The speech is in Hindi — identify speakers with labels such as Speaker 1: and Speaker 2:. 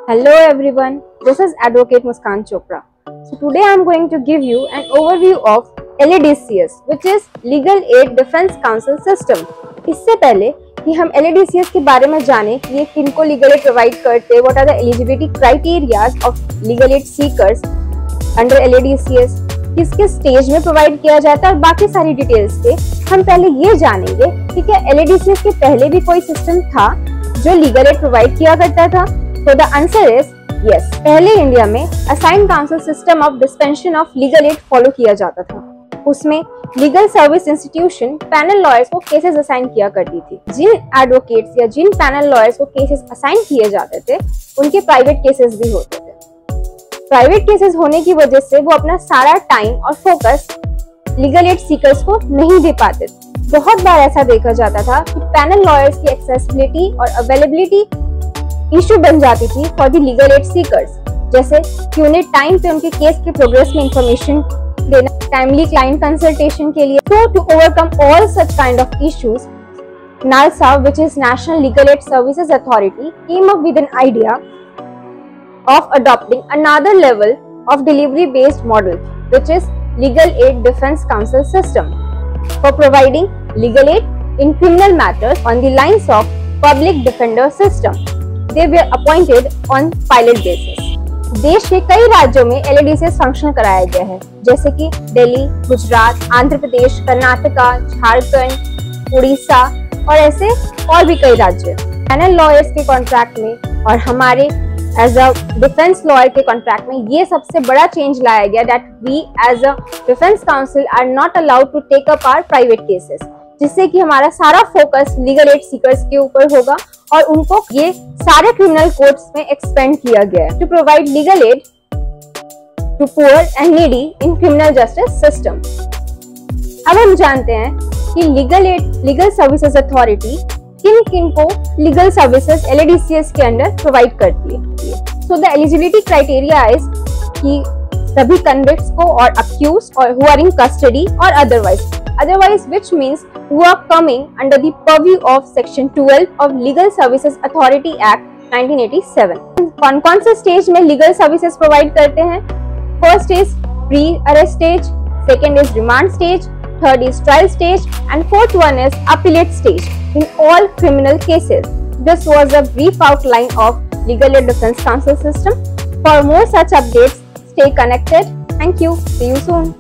Speaker 1: Hello everyone, this is Advocate Muskan Chopra. So today I am going to give you an overview of LADCS, which is Legal Aid Defense Council System. इससे पहले कि हम LADCS के बारे में जाने कि ये किनको लीगल एड प्रोवाइड करते हैं, what are the eligibility criteria of legal aid seekers under LADCS, किसके स्टेज में प्रोवाइड किया जाता है और बाकी सारी डिटेल्स के हम पहले ये जानेंगे कि क्या LADCS के पहले भी कोई सिस्टम था जो लीगल एड प्रोवाइड किया करता था। तो द आंसर इज यस। पहले इंडिया में assign council system of dispensation of legal aid follow किया जाता था। उसमें legal service institution panel lawyers को केसेस असाइन किया करती थी। जिन एडवोकेट्स या जिन पैनल लॉयर्स को केसेस असाइन किए जाते थे उनके प्राइवेट केसेस भी होते थे। प्राइवेट केसेस होने की वजह से वो अपना सारा टाइम और फोकस लीगल एड सीकर्स को नहीं दे पाते थे। बहुत बार ऐसा देखा जाता था कि पैनल लॉयर्स की एक्सेसिबिलिटी और अवेलेबिलिटी इश्यू बन जाती थी for the legal aid seekers, जैसे कि उन्हें टाइम पे उनके केस के प्रोग्रेस में इंफॉर्मेशन देना, टाइमली क्लाइंट कंसल्टेशन के लिए। So to overcome all such kind of issues, NALSA, which is National Legal Aid Services Authority, came up with an idea of adopting another level of delivery-based model, which is Legal Aid Defense Council System, for providing legal aid in criminal matters on the lines of public defender system. They were appointed on pilot basis. देश के कई राज्यों में LADCS फंक्शन कराया गया है, जैसे कि दिल्ली, गुजरात, आंध्र प्रदेश, कर्नाटका, झारखंड, उड़ीसा और ऐसे और भी कई राज्य। पैनल लॉयर्स के कॉन्ट्रैक्ट में और हमारे एज अ डिफेंस लॉयर के कॉन्ट्रैक्ट में ये सबसे बड़ा चेंज लाया गया that we as a defence counsel are not allowed to take up our private cases, जिससे कि हमारा सारा फोकस लीगल एड सीकर्स के ऊपर होगा और उनको ये सारे क्रिमिनल कोर्ट्स में एक्सपेंड किया गया है to provide legal aid to poor and needy in criminal justice system. अब हम जानते हैं कि लीगल सर्विसेज अथॉरिटी किन किन को लीगल सर्विसेज LADCS के अंडर प्रोवाइड करती है। So the eligibility criteria is कि सभी कन्विक्ट्स को और अक्यूज्ड और हु आर इन कस्टडी और otherwise which means who are coming under the purview of section 12 of Legal Services Authority Act 1987। कौन से स्टेज में लीगल सर्विसेज प्रोवाइड करते हैं? First is pre arrest stage, second is remand stage, third is trial stage and fourth one is appellate stage in all criminal cases. This was a brief outline of Legal Aid Defense Council system. For more such updates, stay connected. Thank you. See you soon.